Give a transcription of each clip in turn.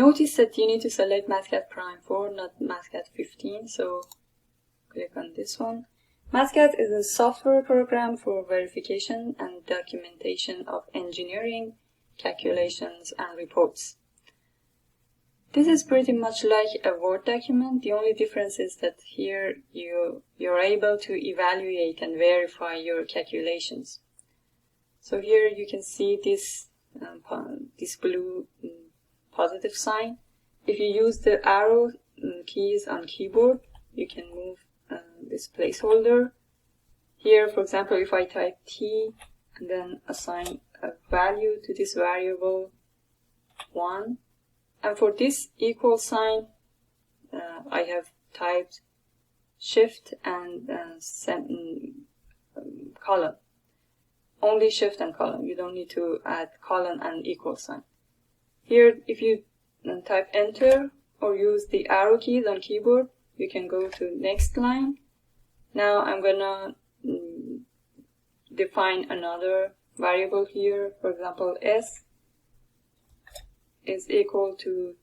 Notice that you need to select Mathcad Prime 4, not Mathcad 15, so click on this one. Mathcad is a software program for verification and documentation of engineering, calculations, and reports. This is pretty much like a Word document. The only difference is that here you're able to evaluate and verify your calculations. So here you can see this blue positive sign. If you use the arrow keys on keyboard, you can move this placeholder. Here, for example, if I type T and then assign a value to this variable 1, and for this equal sign, I have typed shift and colon. Only shift and colon. You don't need to add colon and equal sign. Here, if you type enter or use the arrow keys on keyboard, you can go to next line. Now I'm gonna define another variable here. For example, s is equal to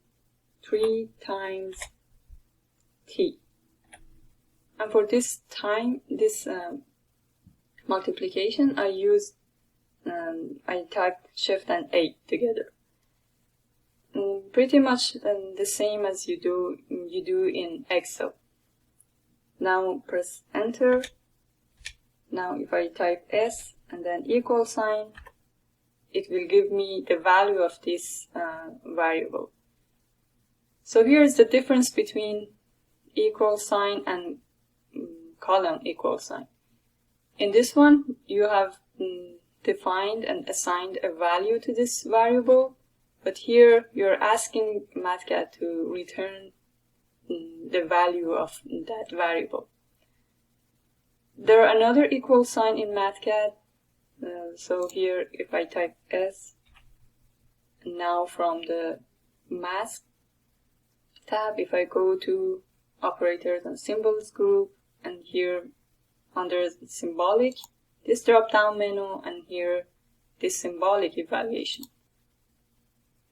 3 times t. And for this time, this multiplication, I typed shift and 8 together. Pretty much the same as you do in Excel. Now press enter. Now if I type s and then equal sign, it will give me the value of this variable. So here is the difference between equal sign and colon equal sign. In this one, you have defined and assigned a value to this variable, but here you're asking Mathcad to return the value of that variable. There are another equal sign in Mathcad. So here, if I type S, now from the Math tab, if I go to Operators and Symbols group, and here under Symbolic, this drop-down menu, and here this Symbolic evaluation.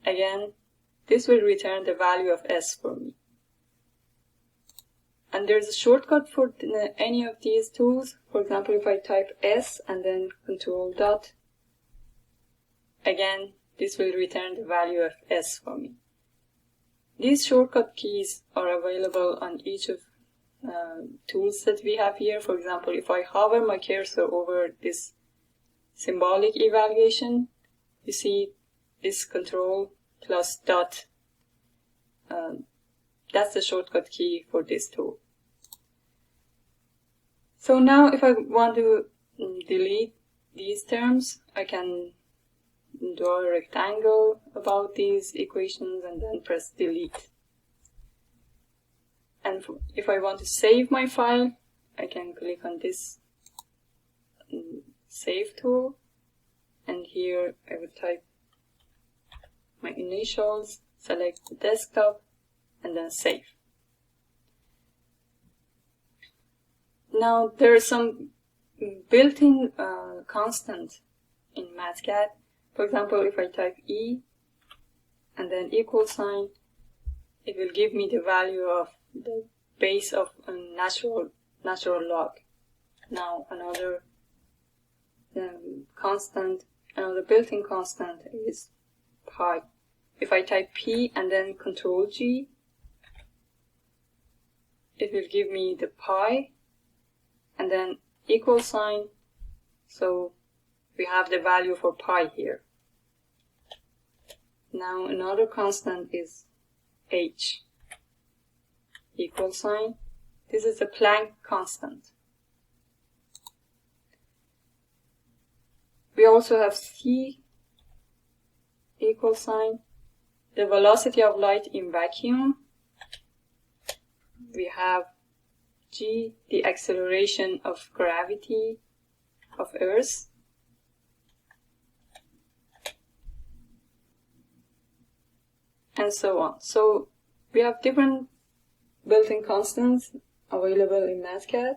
Again, this will return the value of S for me. And there's a shortcut for any of these tools. For example, if I type S and then Control dot, again, this will return the value of S for me. These shortcut keys are available on each of tools that we have here. For example, if I hover my cursor over this symbolic evaluation, you see this Control plus dot. That's the shortcut key for this tool. So now if I want to delete these terms, I can draw a rectangle about these equations and then press delete. And if I want to save my file, I can click on this save tool, and here I would type my initials, select the desktop, and then save. Now there are some built-in constant in Mathcad. For example, if I type E and then equal sign, it will give me the value of the base of a natural log. Now another constant, another built-in constant is pi. If I type P and then Control G, it will give me the pi and then equal sign. So we have the value for pi here. Now another constant is H. Equal sign. This is the Planck constant. We also have C. Equal sign. The velocity of light in vacuum. We have G, the acceleration of gravity of Earth. And so on. So we have different built-in constants available in Mathcad.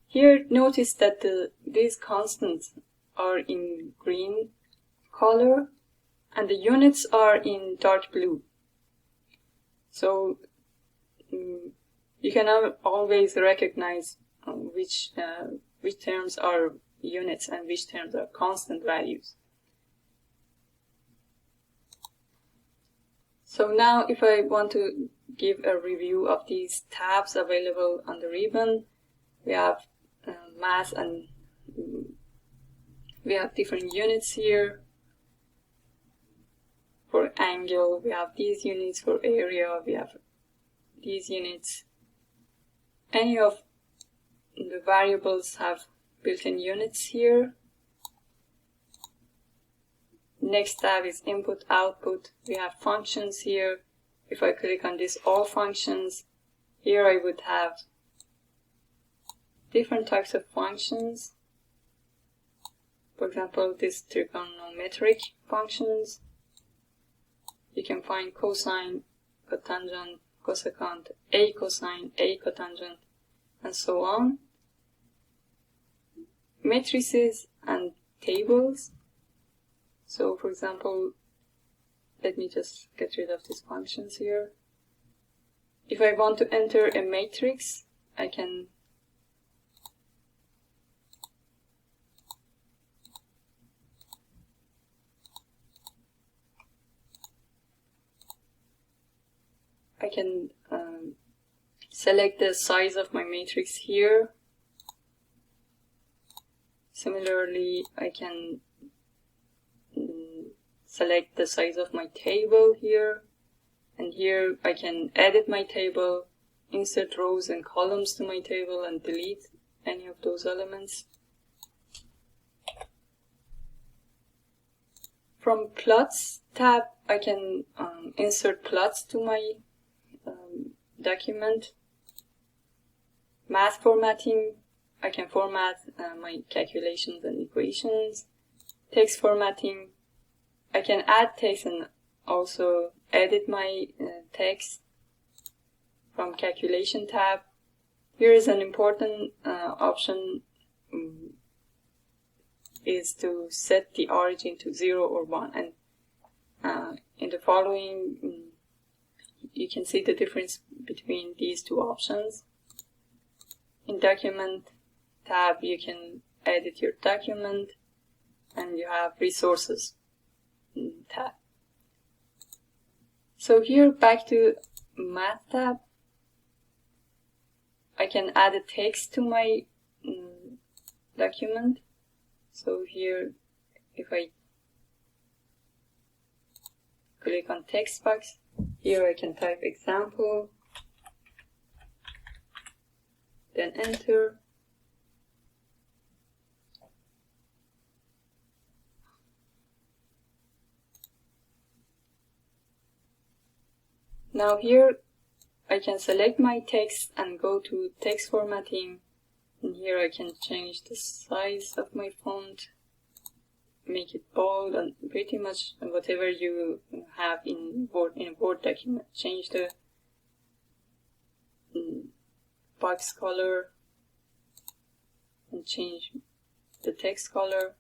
Here notice that these constants are in green color, and the units are in dark blue. So you can always recognize which terms are units and which terms are constant values. So now if I want to give a review of these tabs available on the ribbon, we have math, and we have different units here. For angle, we have these units. For area, we have these units. Any of the variables have built-in units here. Next tab is input, output. We have functions here. If I click on this all functions, here I would have different types of functions. For example, this trigonometric functions. You can find cosine, cotangent, cosecant, a cosine, a cotangent, and so on. Matrices and tables. So for example, let me just get rid of these functions here. If I want to enter a matrix, I can select the size of my matrix here. Similarly, I can select the size of my table here, and here I can edit my table, insert rows and columns to my table, and delete any of those elements. From plots tab, I can insert plots to my document. Math formatting, I can format my calculations and equations. Text formatting, I can add text and also edit my text from calculation tab. Here is an important option, is to set the origin to 0 or 1, and in the following you can see the difference between these two options. In document tab, you can edit your document, and you have resources tab. So here, back to math tab, I can add a text to my document. So here, if I click on text box, here I can type example, then enter. Now here I can select my text and go to text formatting, and here I can change the size of my font, make it bold, and pretty much whatever you have in a Word document. Change the box color and change the text color.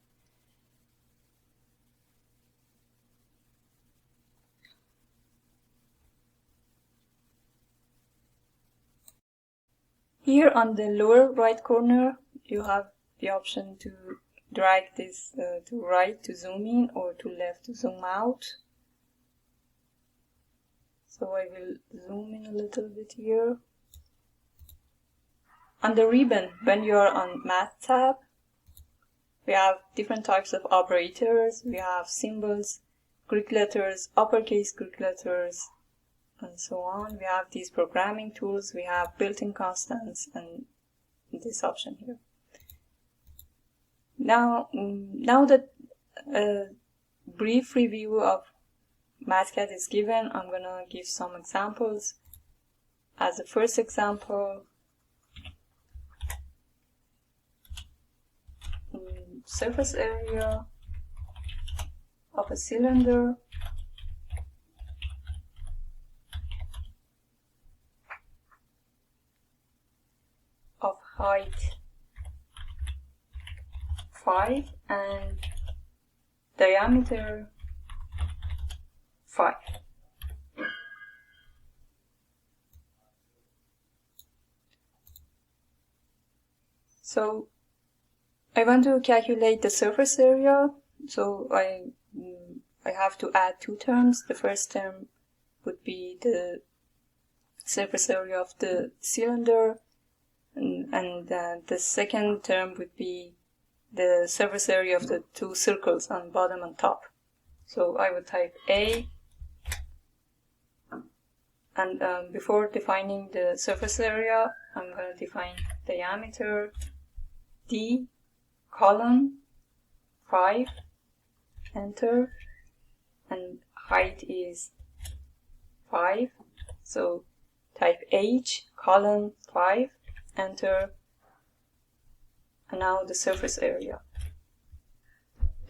Here on the lower right corner, you have the option to drag this to right to zoom in or to left to zoom out. So I will zoom in a little bit here. On the ribbon, when you are on Math tab, we have different types of operators. We have symbols, Greek letters, uppercase Greek letters, and so on. We have these programming tools. We have built-in constants, and this option here. Now that a brief review of Mathcad is given, I'm gonna give some examples. As the first example, surface area of a cylinder of height 5 and diameter 5. So I want to calculate the surface area, so I have to add two terms. The first term would be the surface area of the cylinder, and the second term would be the surface area of the two circles on bottom and top. So I would type A, and before defining the surface area, I'm going to define diameter D, column 5, enter, and height is 5, so type H, column 5, enter, and now the surface area.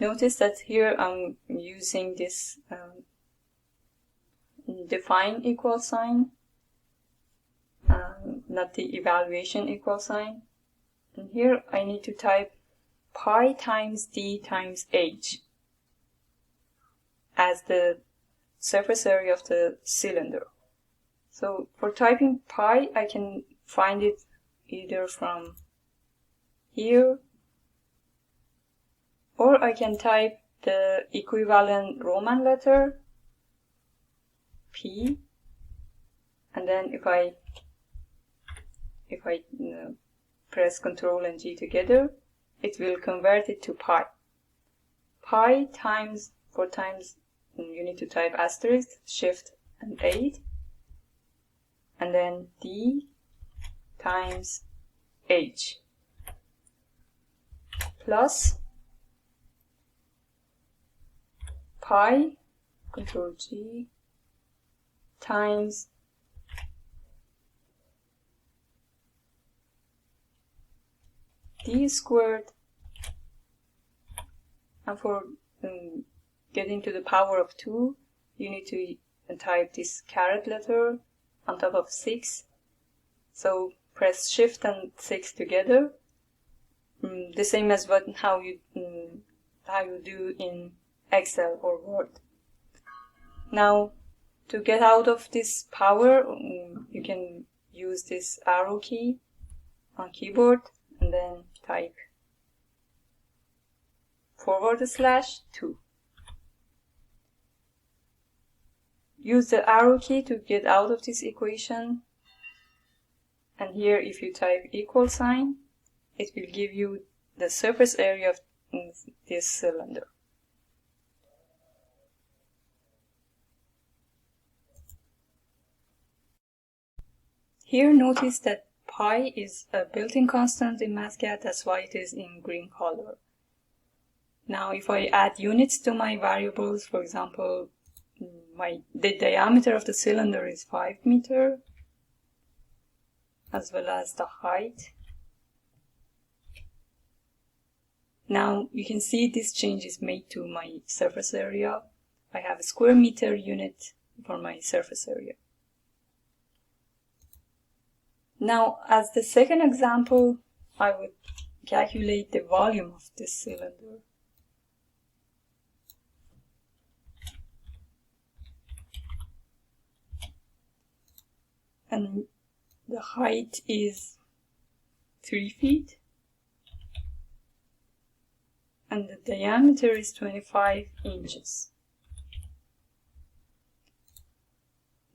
Notice that here I'm using this define equal sign, not the evaluation equal sign. And here I need to type pi times d times h as the surface area of the cylinder. So for typing pi, I can find it either from here, or I can type the equivalent Roman letter P, and then if I press Ctrl and G together, it will convert it to pi. Pi times, for times, you need to type asterisk, shift and 8, and then D times H plus pi, Ctrl G, times d squared, and for getting to the power of 2, you need to type this caret letter on top of 6. So press shift and 6 together, the same as how you do in Excel or Word. Now, to get out of this power, you can use this arrow key on keyboard and then type /2. Use the arrow key to get out of this equation, and here if you type equal sign, it will give you the surface area of this cylinder. Here notice that pi is a built-in constant in Mathcad, that's why it is in green color. Now if I add units to my variables, for example, the diameter of the cylinder is 5 meters, as well as the height. Now you can see this change is made to my surface area. I have a square meter unit for my surface area. Now, as the second example, I would calculate the volume of this cylinder. And the height is 3 feet. And the diameter is 25 inches.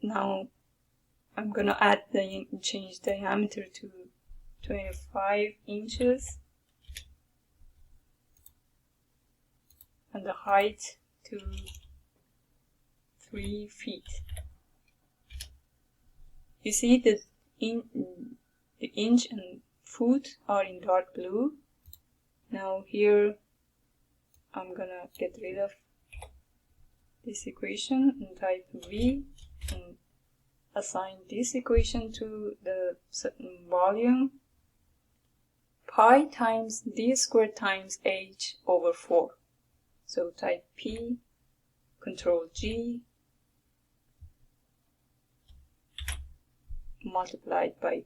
Now, I'm going to change diameter to 25 inches and the height to 3 feet. You see that the inch and foot are in dark blue. Now here I'm going to get rid of this equation and type V and assign this equation to the volume. Pi times d squared times h over 4. So type P, Ctrl G, multiplied by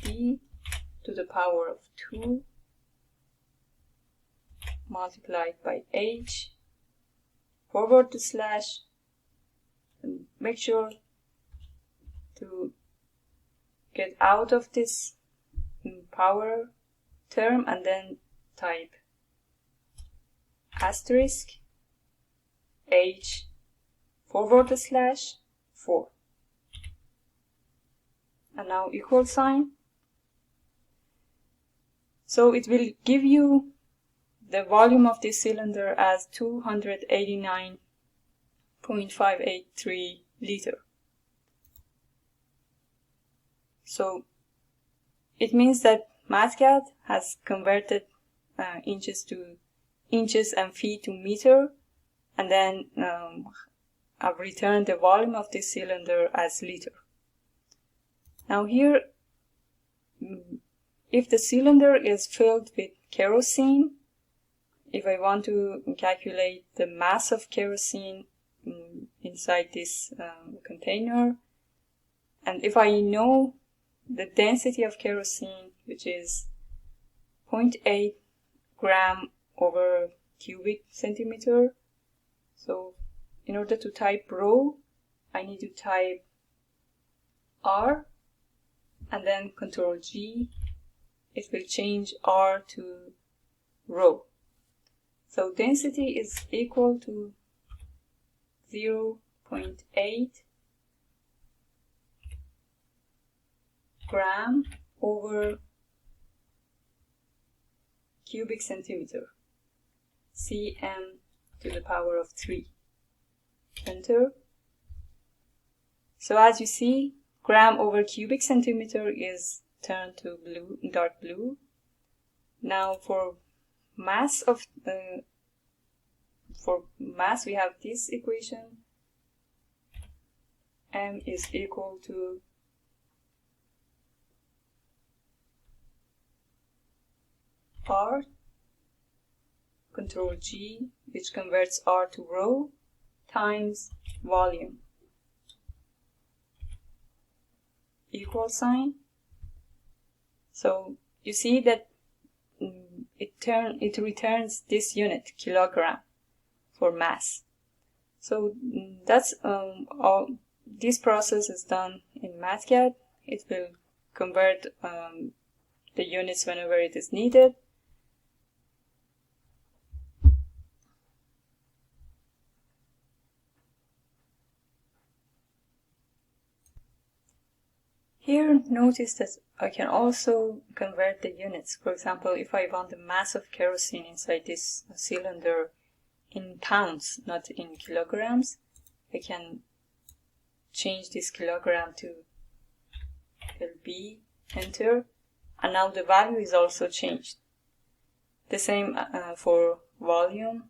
d to the power of 2, multiplied by h, /, make sure to get out of this power term and then type asterisk h /4 and now equal sign. So it will give you the volume of this cylinder as 289.583 liter. So it means that Mathcad has converted inches and feet to meter, and then I've returned the volume of this cylinder as liter. Now here, if the cylinder is filled with kerosene, if I want to calculate the mass of kerosene inside this container, and if I know the density of kerosene, which is 0.8 gram over cubic centimeter, so in order to type rho, I need to type R and then Control G. It will change R to rho. So density is equal to 0.8 gram over cubic centimeter, cm to the power of 3. Enter. So as you see, gram over cubic centimeter is turned to blue, dark blue. Now for mass we have this equation. M is equal to R, Control G, which converts R to rho, times volume, equal sign. So you see that it returns this unit, kilogram, for mass. So that's all. This process is done in Mathcad. It will convert the units whenever it is needed. Here, notice that I can also convert the units. For example, if I want the mass of kerosene inside this cylinder in pounds, not in kilograms, I can change this kilogram to LB, enter, and now the value is also changed. The same for volume.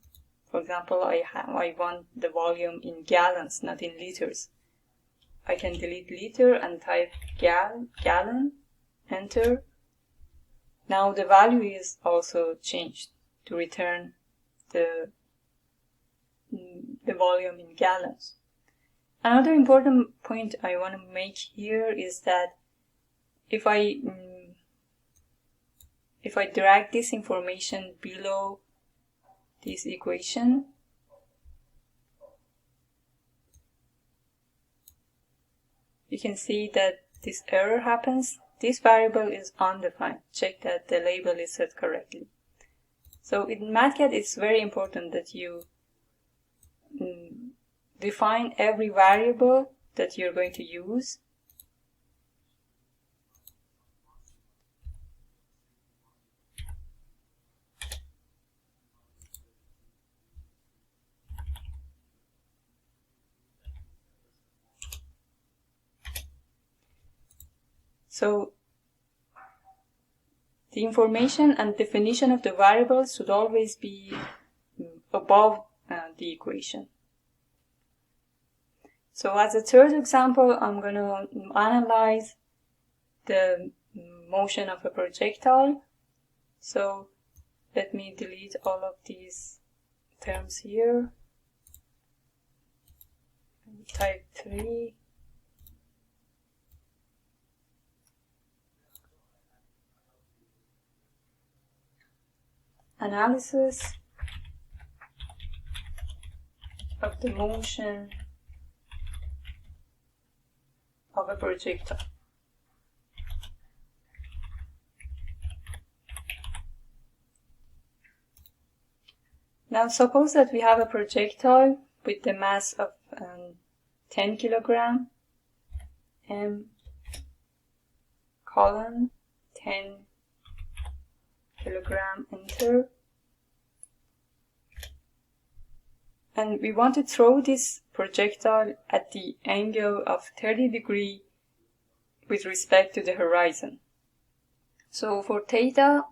For example, I want the volume in gallons, not in liters. I can delete liter and type gallon, enter. Now the value is also changed to return the volume in gallons. Another important point I want to make here is that if I drag this information below this equation, you can see that this error happens. This variable is undefined. Check that the label is set correctly. So in Mathcad, it's very important that you define every variable that you're going to use. So the information and definition of the variables should always be above the equation. So as a third example, I'm going to analyze the motion of a projectile. So let me delete all of these terms here. Type 3. Analysis of the motion of a projectile. Now suppose that we have a projectile with the mass of 10 kilogram, m colon 10 kilogram, enter. And we want to throw this projectile at the angle of 30 degrees with respect to the horizon. So for theta,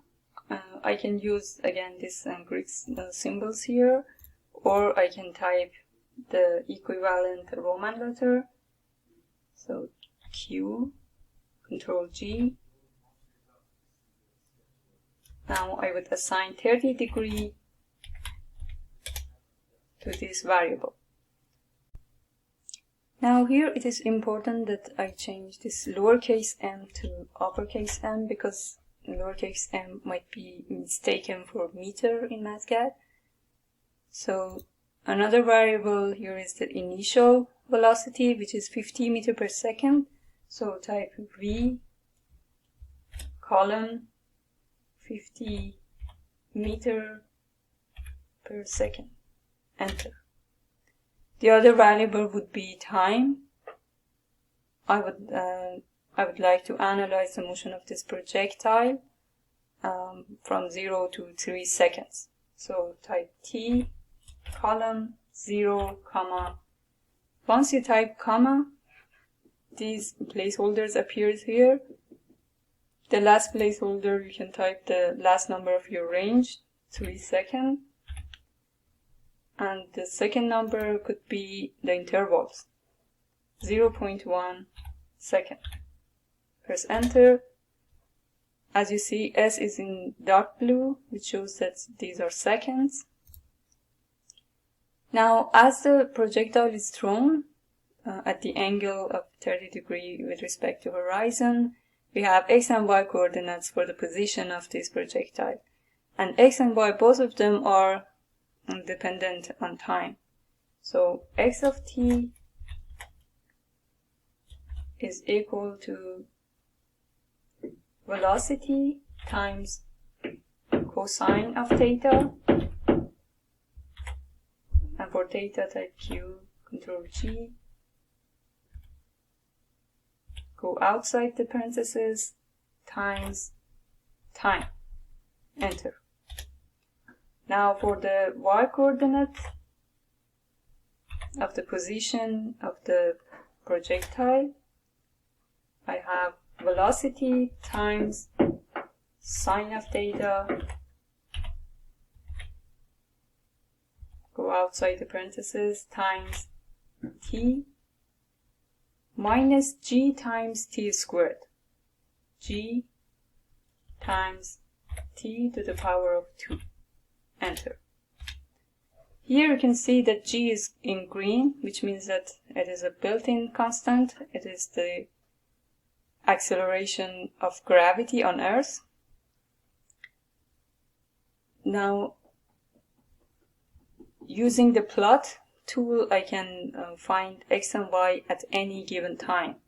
I can use again this Greek symbols here, or I can type the equivalent Roman letter. So Q, Control G. Now I would assign 30 degrees to this variable. Now here it is important that I change this lowercase m to uppercase m, because lowercase m might be mistaken for meter in Mathcad. So another variable here is the initial velocity, which is 50 meters per second. So type v colon 50 meters per second, enter. The other variable would be time. I would like to analyze the motion of this projectile from 0 to 3 seconds. So type t colon 0, comma. Once you type comma, these placeholders appear here. The last placeholder, you can type the last number of your range, 3 seconds. And the second number could be the intervals, 0.1 second. Press enter. As you see, S is in dark blue, which shows that these are seconds. Now, as the projectile is thrown at the angle of 30 degrees with respect to horizon, we have x and y coordinates for the position of this projectile. And x and y, both of them are dependent on time. So x of t is equal to velocity times cosine of theta, and for theta type q, Control G, go outside the parentheses, times time, enter. Now for the y coordinate of the position of the projectile, I have velocity times sine of theta, go outside the parentheses, times t, minus g times t squared, g times t to the power of 2. Enter. Here you can see that g is in green, which means that it is a built-in constant. It is the acceleration of gravity on Earth. Now, using the plot tool, I can find x and y at any given time.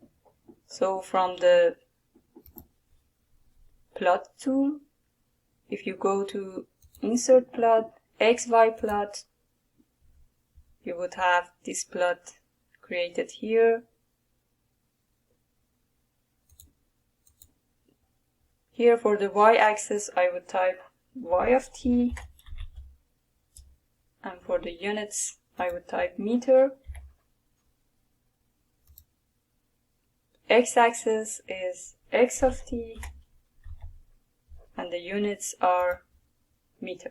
So from the plot tool, if you go to Insert plot, XY plot, you would have this plot created here. Here for the y-axis, I would type y of t, and for the units, I would type meter. X-axis is x of t, and the units are meter.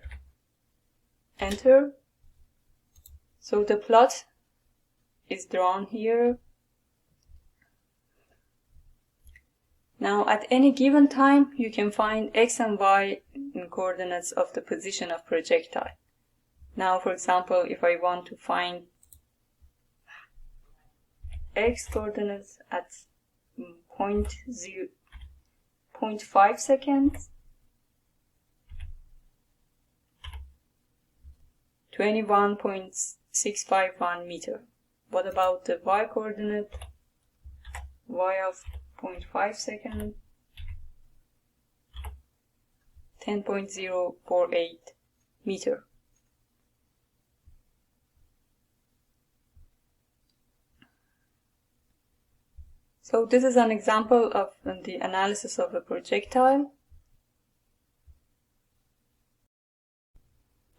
Enter. So the plot is drawn here. Now at any given time you can find x and y in coordinates of the position of projectile. Now for example, if I want to find x coordinates at 0.5 seconds, 21.651 meter. What about the y coordinate? y of 0.5 second, 10.048 meter. So this is an example of the analysis of a projectile.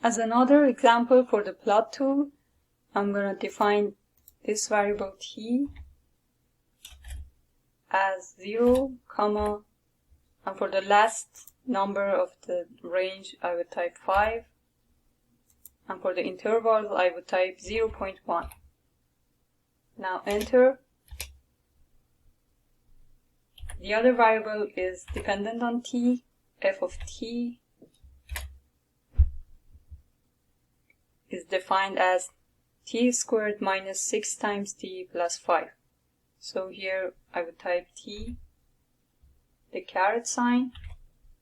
As another example for the plot tool, I'm going to define this variable t as 0, comma, and for the last number of the range I would type 5, and for the intervals I would type 0.1. Now enter. The other variable is dependent on t, f of t is defined as t squared minus 6 times t plus 5. So here I would type t, the caret sign,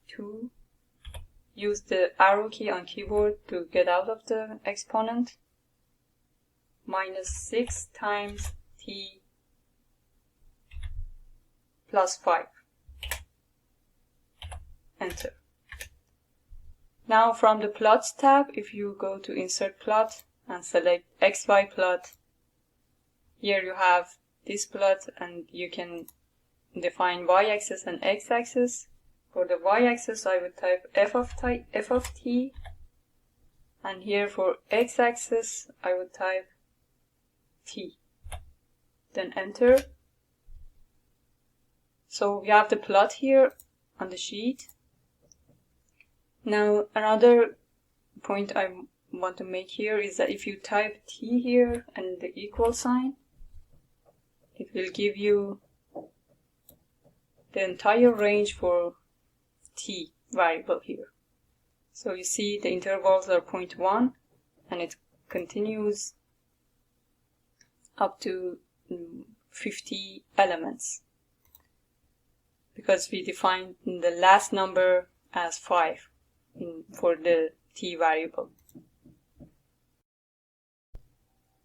2, use the arrow key on keyboard to get out of the exponent, minus 6 times t plus 5. Enter. Now from the plots tab, if you go to insert plot and select XY plot, here you have this plot and you can define y-axis and x-axis. For the y-axis I would type f of t, and here for x-axis I would type t. Then enter. So we have the plot here on the sheet. Now another point I want to make here is that if you type t here and the equal sign, it will give you the entire range for t variable here. So you see the intervals are 0.1 and it continues up to 50 elements, because we defined the last number as 5 for the t variable.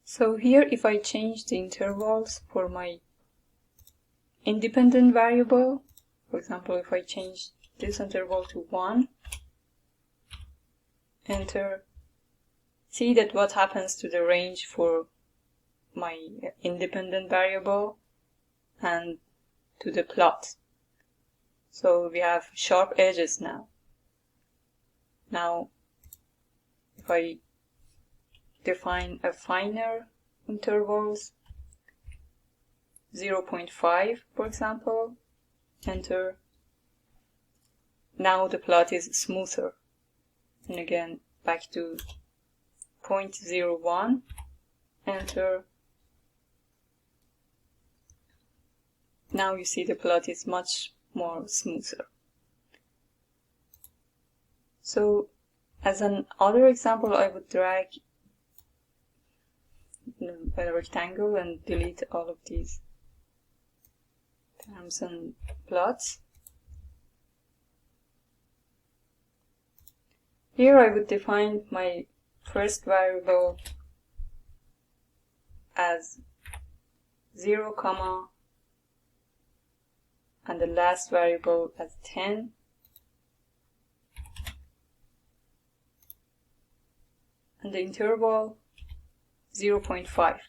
So here if I change the intervals for my independent variable, for example if I change this interval to 1, enter, see that what happens to the range for my independent variable and to the plot. So we have sharp edges now. Now if I define a finer intervals, 0.5 for example, enter. Now the plot is smoother. And again back to 0.01, enter. Now you see the plot is much more smoother. So as an other example, I would drag a rectangle and delete all of these terms and plots. Here I would define my first variable as 0, comma, and the last variable as 10. And the interval 0.5.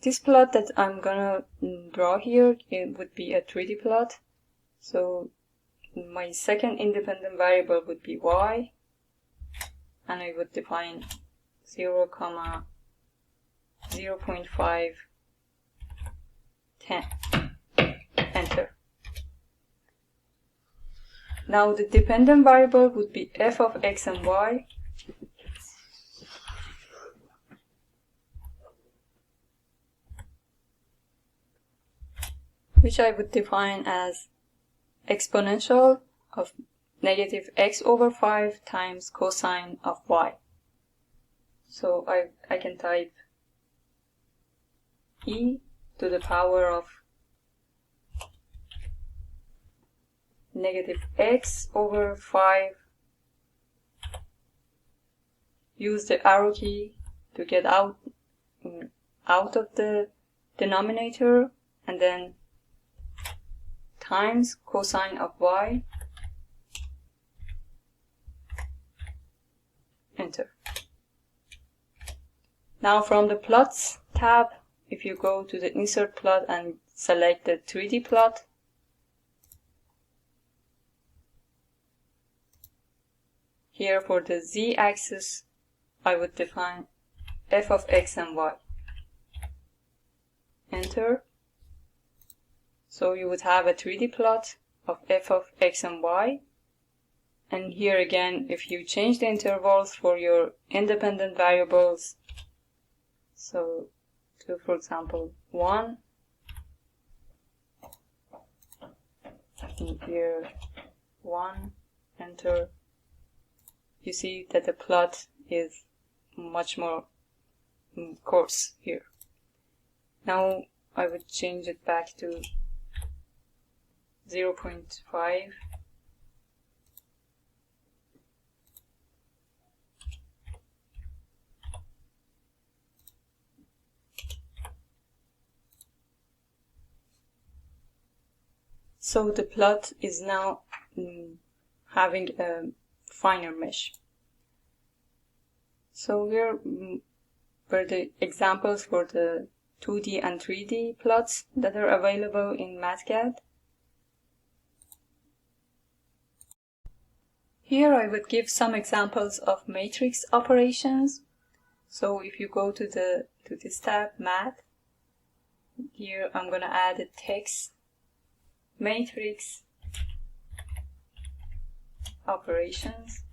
This plot that I'm gonna draw here, it would be a 3D plot. So my second independent variable would be y, and I would define 0, 0.5, 10. Enter. Now the dependent variable would be f of x and y, which I would define as exponential of negative x over 5 times cosine of y. So I can type e to the power of negative x over 5, use the arrow key to get out out of the denominator, and then times cosine of y, enter. Now from the plots tab, if you go to the insert plot and select the 3D plot, here for the z-axis, I would define f of x and y. Enter. So you would have a 3D plot of f of x and y. And here again, if you change the intervals for your independent variables, so to, for example, 1, here 1, enter, you see that the plot is much more coarse here. Now I would change it back to 0.5. So the plot is now having a finer mesh. So here were the examples for the 2D and 3D plots that are available in Mathcad. Here I would give some examples of matrix operations. So if you go to this tab, Math, here I'm going to add a text matrix operations.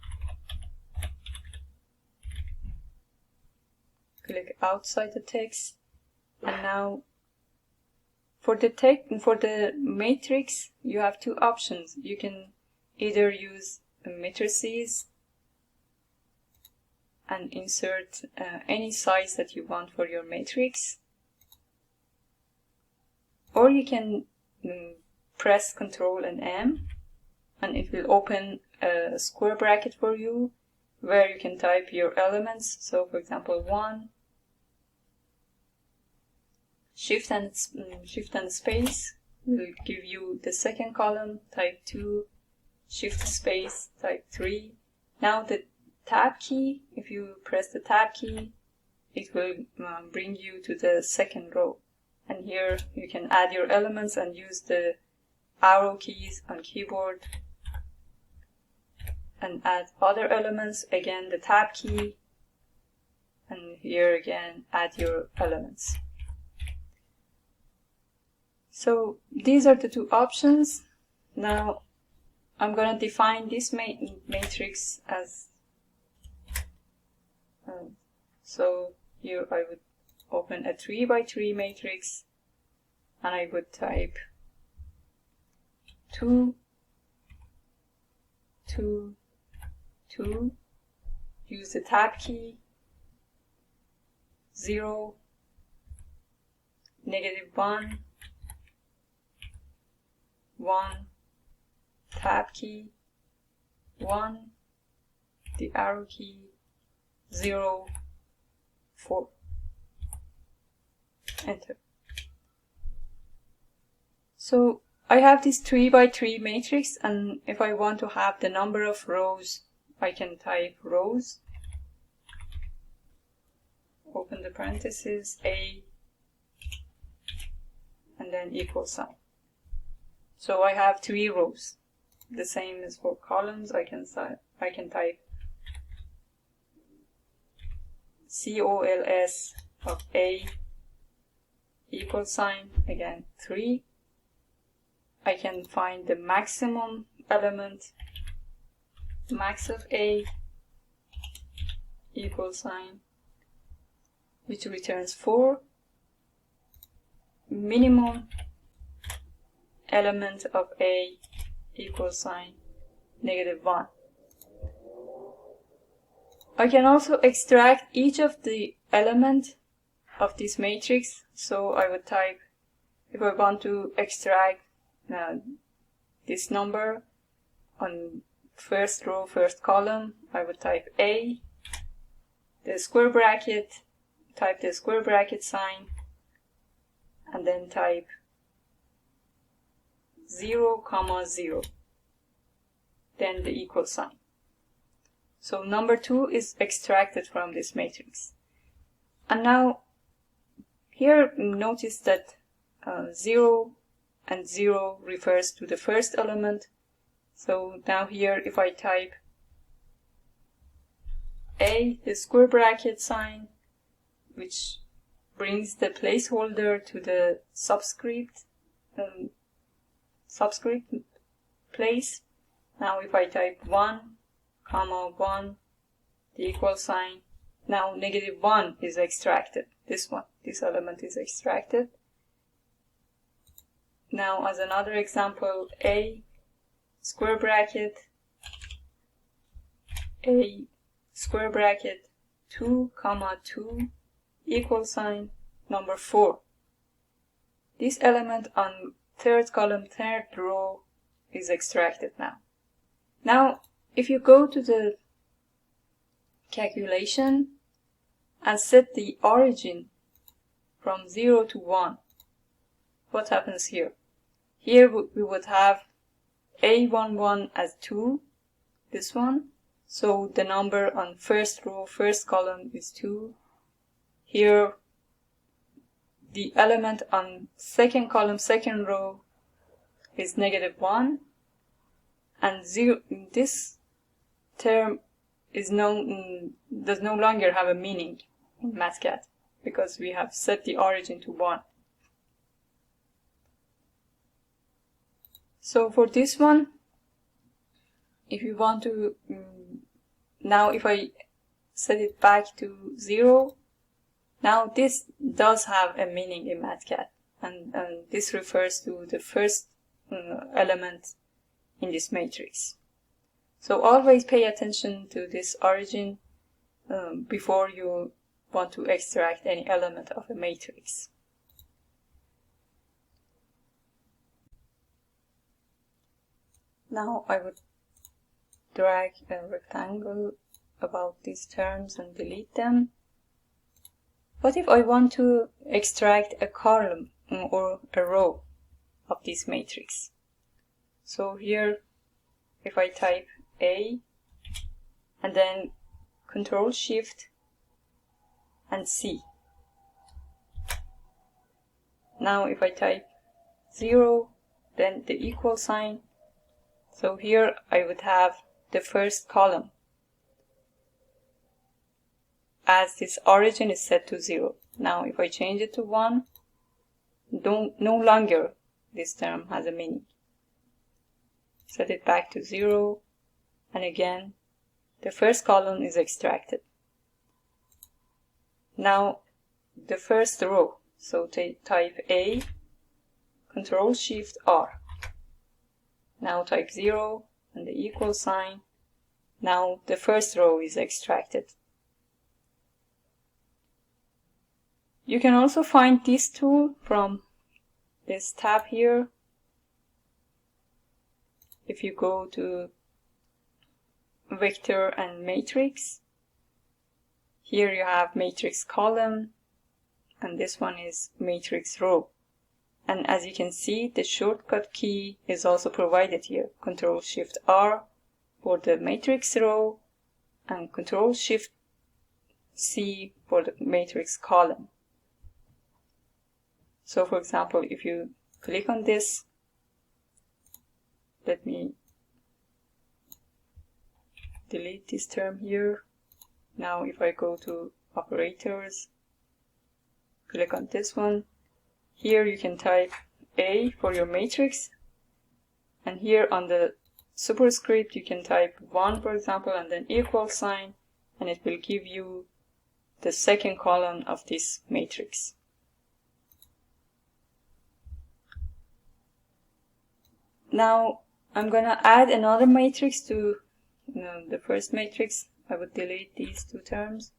Click outside the text, and now for the matrix you have two options. You can either use matrices and insert any size that you want for your matrix, or you can press Ctrl and M, and it will open a square bracket for you where you can type your elements. So for example 1, shift and space will give you the second column, type 2, shift space, type 3. Now the tab key, if you press the tab key, it will bring you to the second row, and here you can add your elements and use the arrow keys on keyboard and add other elements, again the tab key, and here again add your elements. So these are the two options. Now I'm going to define this matrix as so here I would open a 3x3 matrix, and I would type 2, 2, 2, use the tab key, 0, -1, 1, tab key, 1, the arrow key, 0, 4, enter. So I have this 3x3 matrix, and if I want to have the number of rows, I can type rows, open the parentheses, A, and then equal sign. So I have 3 rows. The same as for columns. I can type COLS of A equal sign, again 3. I can find the maximum element, max of A equal sign, which returns 4. Minimum element of A equal sign, -1. I can also extract each of the element of this matrix. So I would type, if I want to extract this number on first row, first column, I would type A, the square bracket, type the square bracket sign and then type 0, 0, then the equal sign. So number 2 is extracted from this matrix. And now here notice that 0 and 0 refers to the first element. So now here if I type A, the square bracket sign, which brings the placeholder to the subscript place. Now if I type 1, 1, the equal sign, now -1 is extracted. This element is extracted. Now as another example, A square bracket 2, 2, equal sign, number 4. This element on third column, third row is extracted now. Now, if you go to the calculation and set the origin from 0 to 1, what happens here? Here we would have A11 as 2, this one. So the number on first row, first column is 2. Here, the element on second column, second row is -1. And 0, this term is does no longer have a meaning in Mathcad because we have set the origin to 1. So for this one, if you want to, now if I set it back to 0, now this does have a meaning in Mathcad, and this refers to the first element in this matrix. So always pay attention to this origin before you want to extract any element of a matrix. Now I would drag a rectangle about these terms and delete them. What if I want to extract a column or a row of this matrix? So here, if I type A and then Control Shift and C. Now if I type 0, then the equal sign. So here I would have the first column, as this origin is set to 0. Now if I change it to 1, no longer this term has a meaning. Set it back to 0, and again the first column is extracted. Now the first row, so type A, Control Shift R. Now type 0 and the equal sign. Now the first row is extracted. You can also find this tool from this tab here. If you go to Vector and Matrix, here you have Matrix Column, and this one is Matrix Row. And as you can see, the shortcut key is also provided here. Control Shift R for the matrix row and Control Shift C for the matrix column. So for example, if you click on this, let me delete this term here. Now if I go to operators, click on this one. Here you can type A for your matrix, and here on the superscript you can type 1 for example and then equal sign, and it will give you the second column of this matrix. Now I'm gonna add another matrix to the first matrix. I would delete these two terms.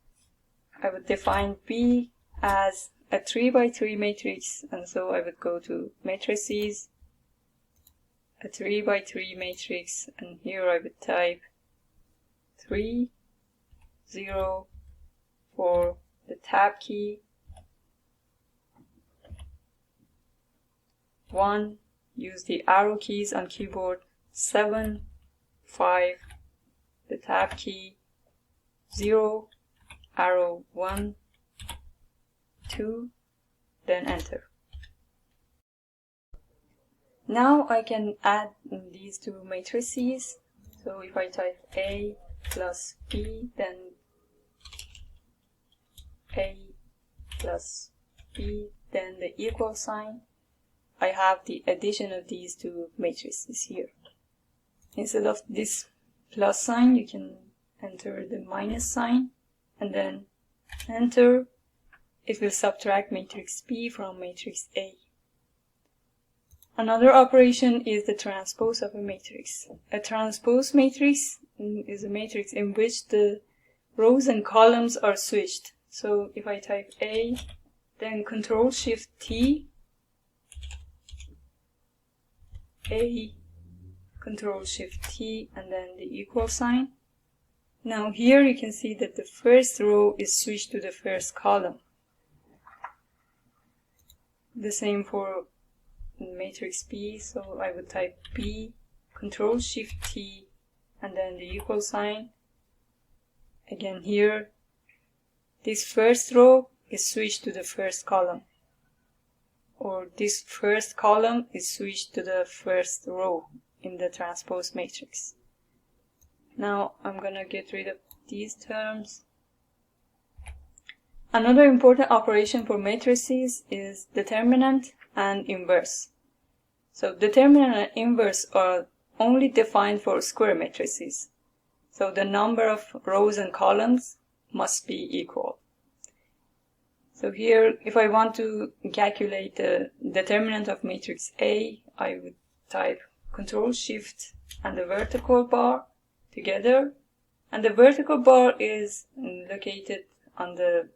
I would define B as a 3 by 3 matrix, and so I would go to Matrices, a 3 by 3 matrix, and here I would type 3, 0 for the tab key, 1, use the arrow keys on keyboard, 7, 5, the tab key, 0, arrow 1, 2, then enter. Now I can add these two matrices. So if I type A plus B, then A plus B, then the equal sign, I have the addition of these two matrices here. Instead of this plus sign, you can enter the minus sign and then enter. It will subtract matrix B from matrix A. Another operation is the transpose of a matrix. A transpose matrix is a matrix in which the rows and columns are switched. So if I type A, then Control-Shift-T, A, Control-Shift-T, and then the equal sign. Now here you can see that the first row is switched to the first column. The same for matrix B, so I would type B, Control-Shift-T, and then the equal sign. Again here, this first row is switched to the first column, or this first column is switched to the first row in the transpose matrix. Now I'm gonna get rid of these terms. Another important operation for matrices is determinant and inverse. So determinant and inverse are only defined for square matrices. So the number of rows and columns must be equal. So here, if I want to calculate the determinant of matrix A, I would type Control-Shift and the vertical bar together. And the vertical bar is located on the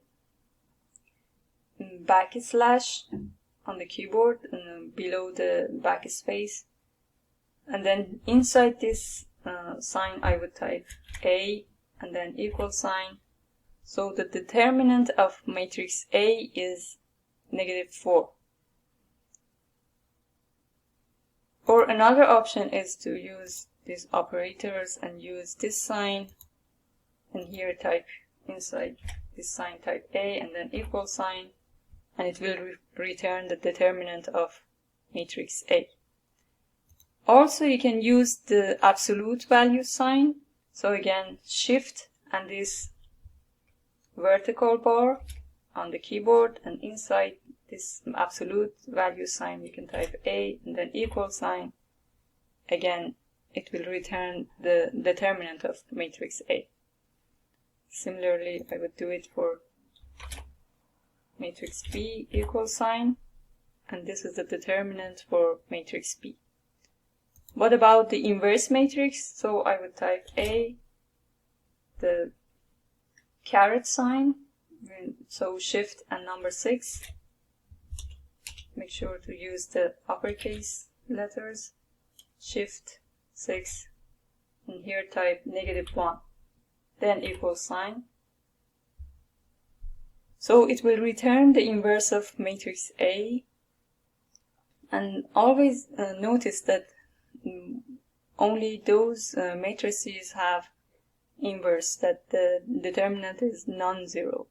backslash on the keyboard below the backspace. And then inside this sign I would type A and then equal sign. So the determinant of matrix A is -4. Or another option is to use these operators and use this sign, and here type inside this sign type A and then equal sign, and it will return the determinant of matrix A. Also you can use the absolute value sign. So again, Shift and this vertical bar on the keyboard, and inside this absolute value sign you can type A and then equal sign. Again, it will return the determinant of matrix A. Similarly, I would do it for matrix B, equal sign, and this is the determinant for matrix B. What about the inverse matrix? So I would type A, the caret sign, so Shift and number 6. Make sure to use the uppercase letters, Shift 6, and here type -1, then equal sign. So it will return the inverse of matrix A, and always notice that only those matrices have inverse, that the determinant is non-zero.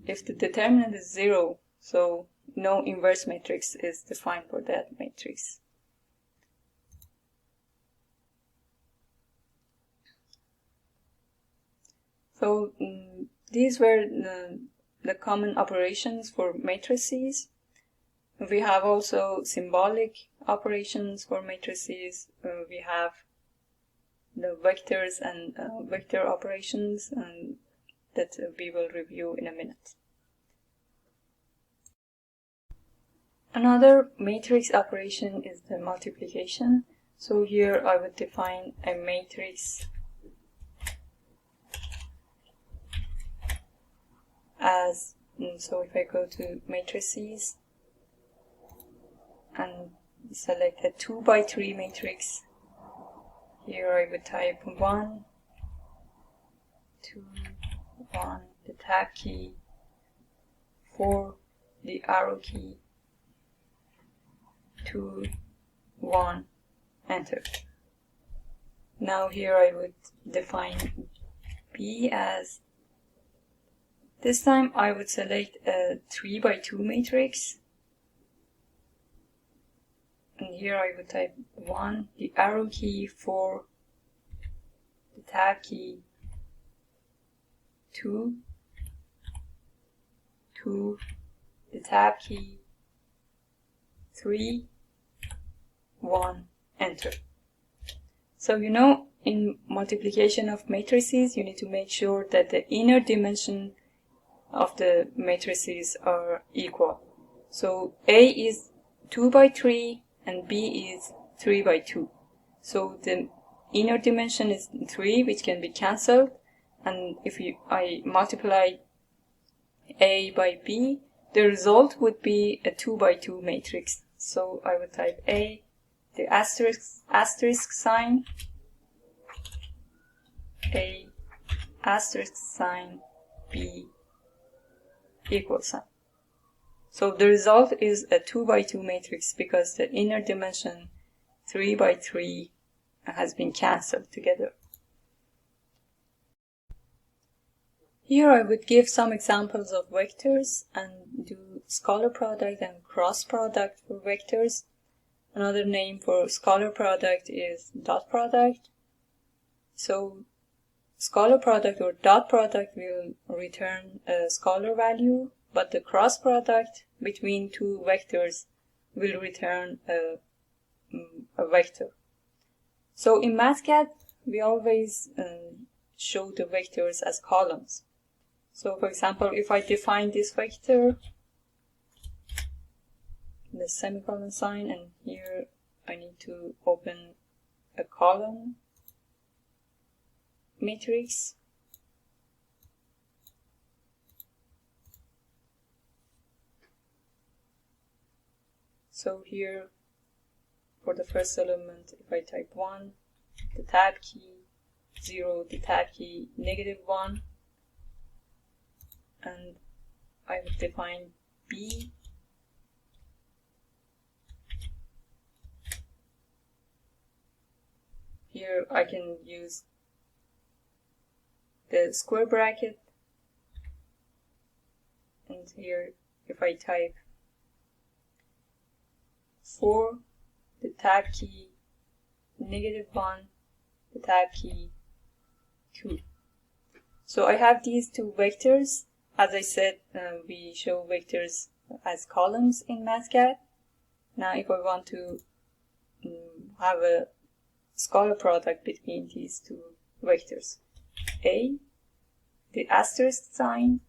If the determinant is 0, so no inverse matrix is defined for that matrix. So these were the common operations for matrices. We have also symbolic operations for matrices. We have the vectors and vector operations, and that we will review in a minute. Another matrix operation is the multiplication. So here I would define a matrix as, so if I go to matrices and select a 2 by 3 matrix, here I would type 1, 2, 1, the tab key, 4, the arrow key, 2, 1, enter. Now here I would define B as, this time I would select a 3 by 2 matrix, and here I would type 1, the arrow key, 4, the tab key, 2, 2, the tab key, 3, 1, enter. So you know, in multiplication of matrices, you need to make sure that the inner dimension of the matrices are equal. So A is 2 by 3 and B is 3 by 2. So the inner dimension is 3, which can be cancelled, and if I multiply A by B, the result would be a 2 by 2 matrix. So I would type A, the asterisk sign, A, asterisk sign, B, equal sign. So the result is a 2 by 2 matrix because the inner dimension 3 by 3 has been cancelled together. Here I would give some examples of vectors and do scalar product and cross product for vectors. Another name for scalar product is dot product. So scalar product or dot product will return a scalar value, but the cross product between two vectors will return a vector. So in Mathcad, we always show the vectors as columns. So for example, if I define this vector, the semicolon sign, and here I need to open a column matrix. So here, for the first element, if I type 1, the tab key, 0, the tab key, -1, and I would define B, here I can use the square bracket, and here if I type 4, the tab key, -1, the tab key, 2. So I have these two vectors. As I said, we show vectors as columns in Mathcad. Now if I want to have a scalar product between these two vectors, A, the asterisk sign,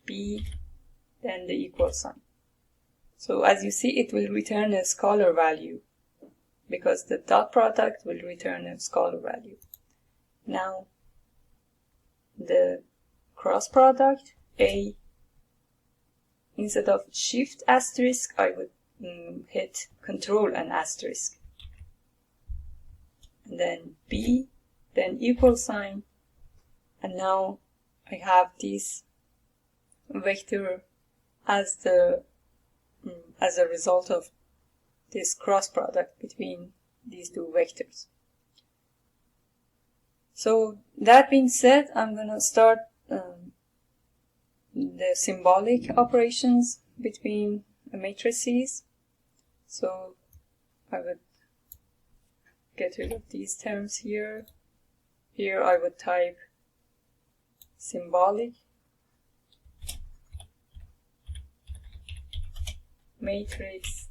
B, then the equal sign. So as you see, it will return a scalar value because the dot product will return a scalar value. Now the cross product, A, instead of shift asterisk, I would hit control and asterisk. And then B, then equal sign, and now I have this vector as a result of this cross product between these two vectors. So that being said, I'm going to start the symbolic operations between matrices. So I would get rid of these terms here. Here I would type symbolic matrix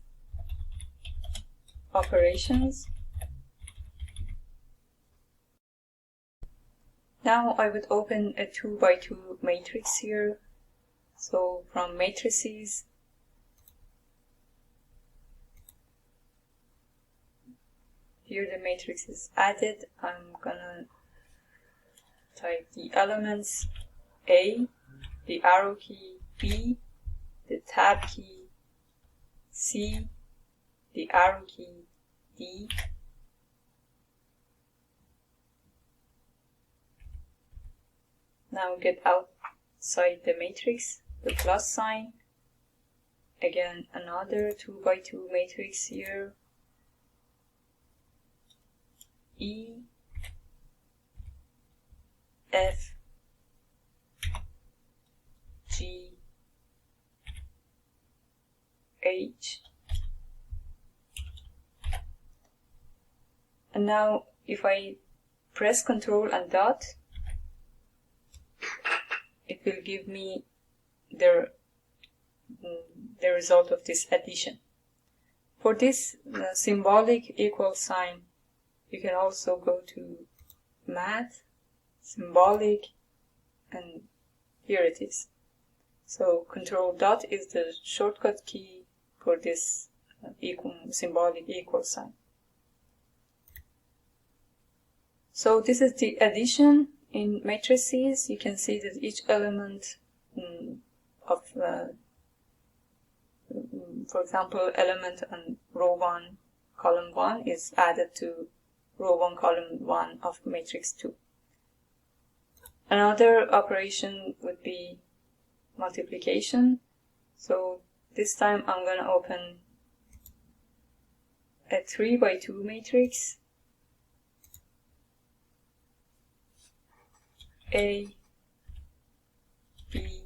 operations. Now I would open a 2 by 2 matrix here. So from matrices, here the matrix is added. I'm gonna type the elements A, the arrow key, B, the tab key, C, the arrow key, D, now get outside the matrix the plus sign. Again, another 2 by 2 matrix here. E, F, G, H. And now if I press Ctrl and dot, it will give me the result of this addition. For this symbolic equal sign, you can also go to Math, Symbolic, and here it is. So Ctrl dot is the shortcut key for this symbolic equal sign. So this is the addition in matrices. You can see that each element of, for example, element on row 1, column 1 is added to row 1, column 1 of matrix 2. Another operation would be multiplication. So this time I'm going to open a 3 by 2 matrix. A, B,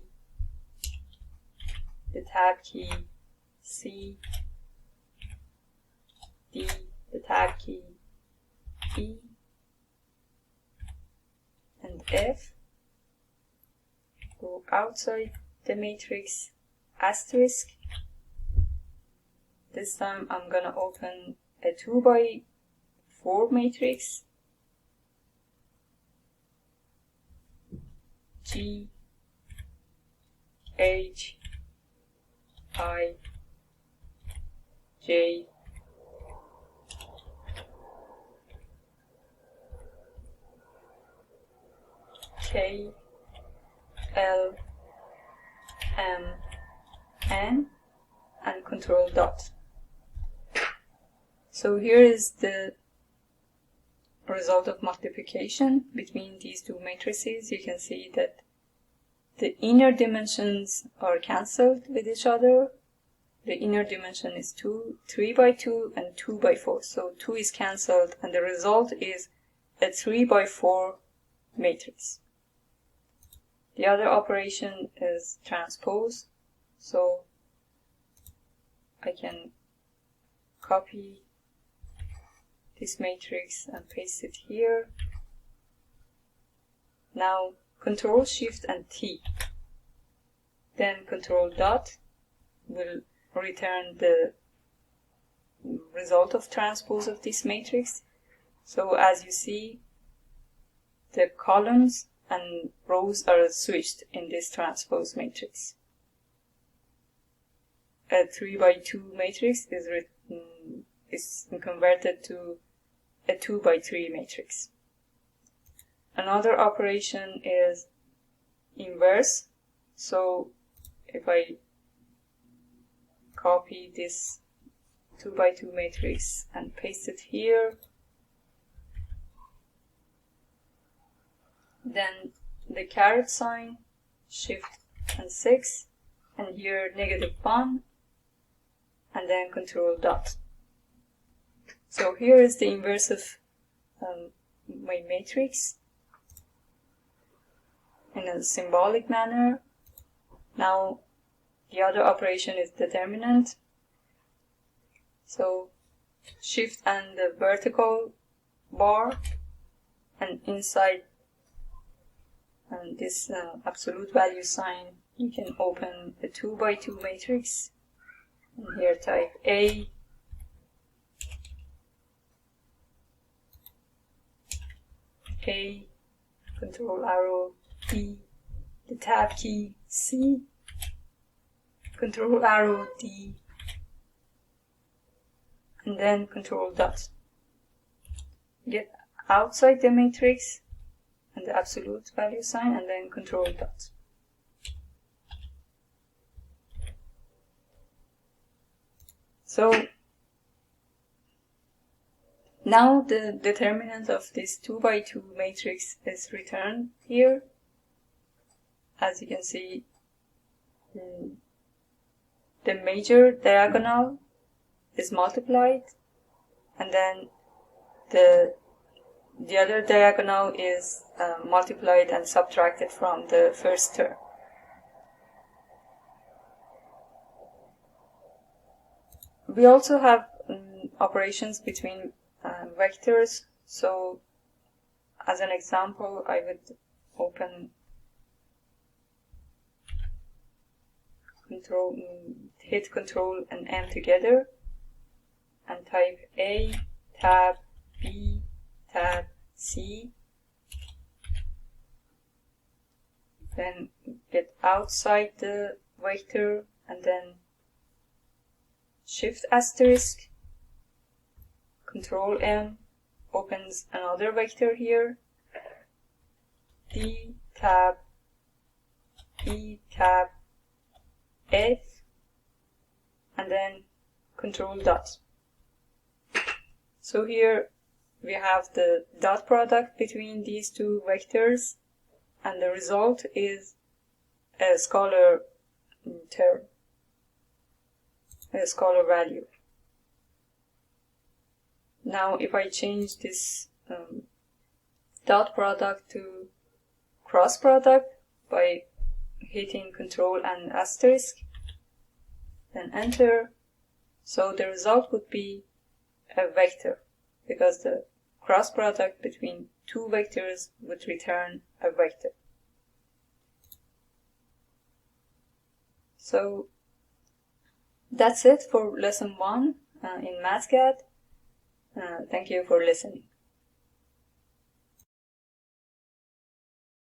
the tab key, C, D, the tab key, E, and F. Go outside the matrix, asterisk. This time I'm gonna open a 2 by 4 matrix. G, H, I, J, K, L, M, N, and Ctrl dot. So here is the result of multiplication between these two matrices. You can see that the inner dimensions are cancelled with each other. The inner dimension is 3 by 2 and 2 by 4. So 2 is cancelled and the result is a 3 by 4 matrix. The other operation is transpose. So I can copy this matrix and paste it here. Now Ctrl Shift and T. Then Ctrl dot will return the result of transpose of this matrix. So as you see, the columns and rows are switched in this transpose matrix. A 3 by 2 matrix is converted to a 2 by 3 matrix. Another operation is inverse. So if I copy this 2 by 2 matrix and paste it here, then the caret sign, Shift and 6, and here -1, and then Ctrl dot. So here is the inverse of my matrix in a symbolic manner. Now the other operation is determinant. So Shift and the vertical bar, and inside this absolute value sign, you can open a 2 by 2 matrix. And here type A, Control arrow E, the tab key C, Control arrow D, and then Control dot. Get outside the matrix and the absolute value sign, and then Control dot. So now the determinant of this 2 by 2 matrix is returned here. As you can see, the major diagonal is multiplied, and then the other diagonal is multiplied and subtracted from the first term. We also have operations between vectors. So as an example, I would open hit Control and M together and type A, tab, B, tab, C. Then get outside the vector and then Shift asterisk, Control M, opens another vector here, D, tab, E, tab, F, and then Control dot. So here we have the dot product between these two vectors, and the result is a scalar term, a scalar value. Now if I change this dot product to cross product by hitting Control and asterisk, then enter, so the result would be a vector, because the cross product between two vectors would return a vector. So that's it for lesson 1 in Mathcad. Thank you for listening.